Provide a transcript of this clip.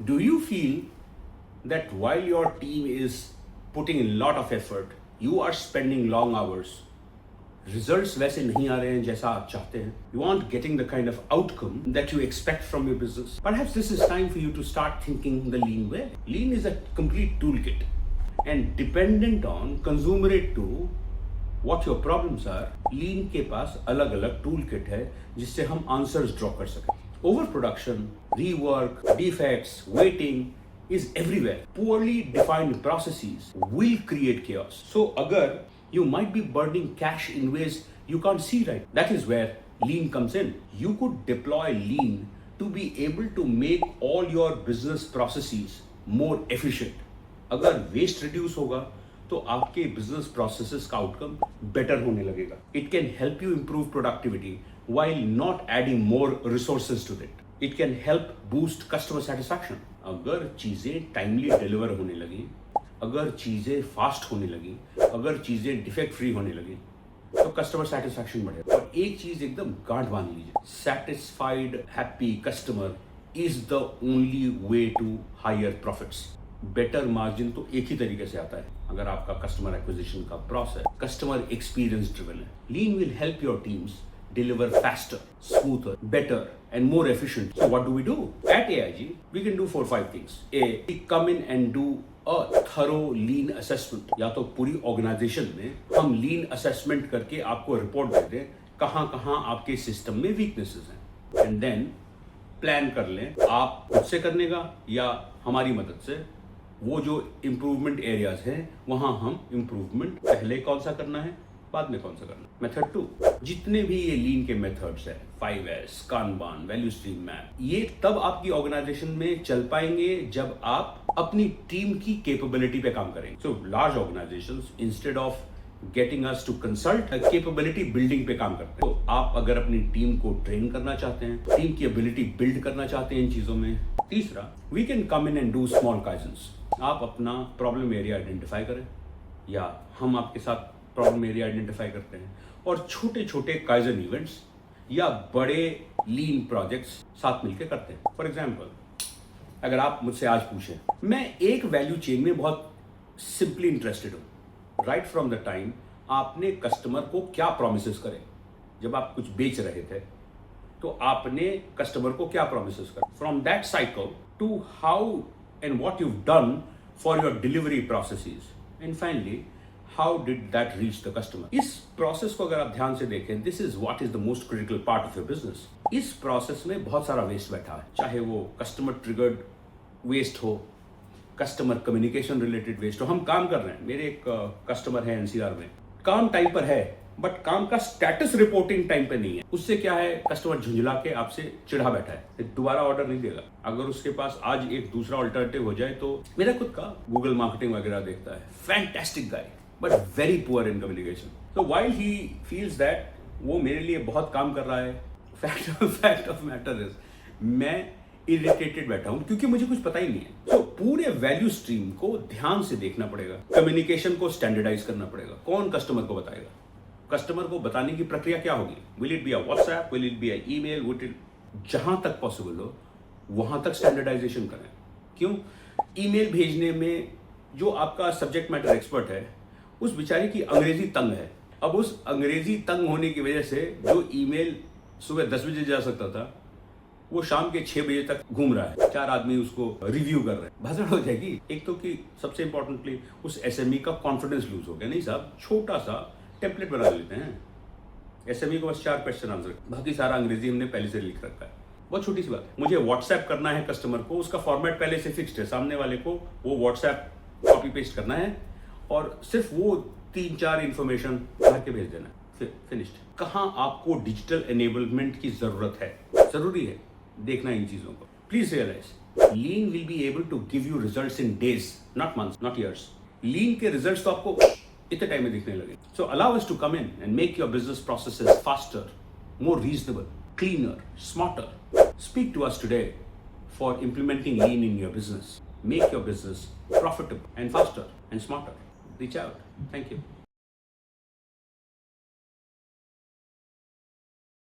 Do you feel that while your team is putting in a lot of effort, you are spending long hours, results वैसे नहीं आ रहे हैं जैसा आप चाहते हैं? You aren't getting the kind of outcome that you expect from your business. Perhaps this is time for you to start thinking the lean way. Lean is a complete toolkit and dependent on consumerate to what your problems are. Lean के पास अलग-अलग toolkit है जिससे हम answers draw कर सकें. Overproduction, rework, defects, waiting is everywhere. Poorly defined processes will create chaos. So agar you might be burning cash in ways you can't see right, that is where lean comes in. You could deploy lean to be able to make all your business processes more efficient. अगर waste reduce होगा तो आपके business processes का outcome better होने लगेगा. It can help you improve productivity while not adding more resources to it. It can help boost customer satisfaction. अगर चीजें timely deliver होने लगी, अगर चीजें फास्ट होने लगी, अगर चीजें डिफेक्ट फ्री होने लगी, तो कस्टमर सेटिस्फैक्शन बढ़ेगा. और एक चीज एकदम गांठ बांध लीजिए, satisfied happy customer is the only way to higher profits. Better margin तो एक ही तरीके से आता है अगर आपका कस्टमर एक्विजिशन का प्रोसेस कस्टमर एक्सपीरियंस ड्रिवन है. Lean will help your teams deliver faster, smoother, better and more efficient. So what do we do? At AIG, we can do 4-5 things. We come in and do a thorough lean assessment. या तो पूरी organisation में हम लीन assessment करके आपको report दे दें कहाँ कहाँ आपके सिस्टम में वीकनेसेस हैं. एंड देन प्लान कर लें आप खुद से करने का या हमारी मदद से. वो जो इम्प्रूवमेंट एरियाज हैं वहाँ हम इम्प्रूवमेंट पहले कौन सा करना है बाद में कौन सा करना. मेथड 2, जितने भी ये लीन के मेथड्स हैं 5S, Kanban, value stream map, ये तब आपकी ऑर्गेनाइजेशन में चल पाएंगे जब आप अपनी टीम की कैपेबिलिटी पे काम करेंगे. So large organizations instead of getting us to consult capability building पे काम करते हैं. तो आप अगर अपनी टीम को ट्रेन करना चाहते हैं, टीम की एबिलिटी बिल्ड करना चाहते हैं इन चीजों में. तीसरा, we can come in and do small kaizens. आप अपना प्रॉब्लम एरिया आइडेंटिफाई करें या हम आपके साथ प्रॉब्लम एरिया आइडेंटिफाई करते हैं और छोटे छोटे काइजन इवेंट्स या बड़े लीन प्रोजेक्ट्स साथ मिलकर करते हैं. फॉर एग्जांपल, अगर आप मुझसे आज पूछें, मैं एक वैल्यू चेन में बहुत सिंपली इंटरेस्टेड हूं. राइट फ्रॉम द टाइम आपने कस्टमर को क्या प्रोमिसेस करे. जब आप कुछ बेच रहे थे तो आपने कस्टमर को क्या प्रोमिसेस करे. From that cycle to how and what you done for your delivery processes and finally how did that reach the customer. इस प्रोसेस को अगर आप ध्यान से देखें, this is what is the most critical part of your business. इस process में बहुत सारा वेस्ट बैठा है, चाहे वो कस्टमर ट्रिगर्ड वेस्ट हो, कस्टमर कम्युनिकेशन रिलेटेड वेस्ट हो. हम काम कर रहे हैं, मेरे एक कस्टमर है एनसीआर में, काम टाइम पर है बट काम का स्टेटस रिपोर्टिंग टाइम पे नहीं है. उससे क्या है, कस्टमर झुंझला के आपसे चिढ़ा बैठा है, दोबारा ऑर्डर नहीं देगा. अगर उसके पास आज एक दूसरा अल्टरनेटिव हो जाए तो मेरा खुद का गूगल मार्केटिंग वगैरह देखता है, fantastic guy but very poor in communication. So while he feels that वो मेरे लिए बहुत काम कर रहा है, fact of matter is मैं irritated बैठा हूँ क्योंकि मुझे कुछ पता ही नहीं है. So पूरे वैल्यू स्ट्रीम को ध्यान से देखना पड़ेगा, कम्युनिकेशन को स्टैंडर्डाइज करना पड़ेगा. कौन कस्टमर को बताएगा, कस्टमर को बताने की प्रक्रिया क्या होगी. Will it be a WhatsApp, will it be a email, will it, जहां तक पॉसिबल हो वहां तक स्टैंडर्डाइजेशन करें. क्यों, ईमेल भेजने में जो आपका सब्जेक्ट मैटर एक्सपर्ट है उस बेचारे की अंग्रेजी तंग है. अब उस अंग्रेजी तंग होने की वजह से जो ईमेल सुबह 10 बजे जा सकता था वो शाम के 6 बजे तक घूम रहा है. 4 आदमी उसको रिव्यू कर रहे हैं, भसड़ हो जाएगी. एक तो कि सबसे इंपॉर्टेंटली उस एसएमई का कॉन्फिडेंस लूज हो गया. नहीं साहब, छोटा सा टेम्पलेट बना लेते हैं, एसएमई को बस 4 क्वेश्चन आंसर, बाकी सारा अंग्रेजी हमने पहले से लिख रखा है. बहुत छोटी सी बात है. मुझे व्हाट्सएप करना है कस्टमर को, उसका फॉर्मेट पहले से फिक्स्ड है, सामने वाले को वो व्हाट्सएप कॉपी पेस्ट करना है और सिर्फ वो 3-4 इंफॉर्मेशन भर के भेज देना, फिर फिनिश्ड. कहाँ आपको डिजिटल एनेबलमेंट की जरूरत है, जरूरी है देखना इन चीजों को. Please realise lean will be able to give you results in days, not months, not years. Lean के रिजल्ट्स तो आपको इतने टाइम में दिखने लगे. So allow us to come in and make your business processes faster, more reasonable, cleaner, smarter. Speak to us today for implementing lean in your business. Make your business profitable and faster and smarter. Reach out. Thank you.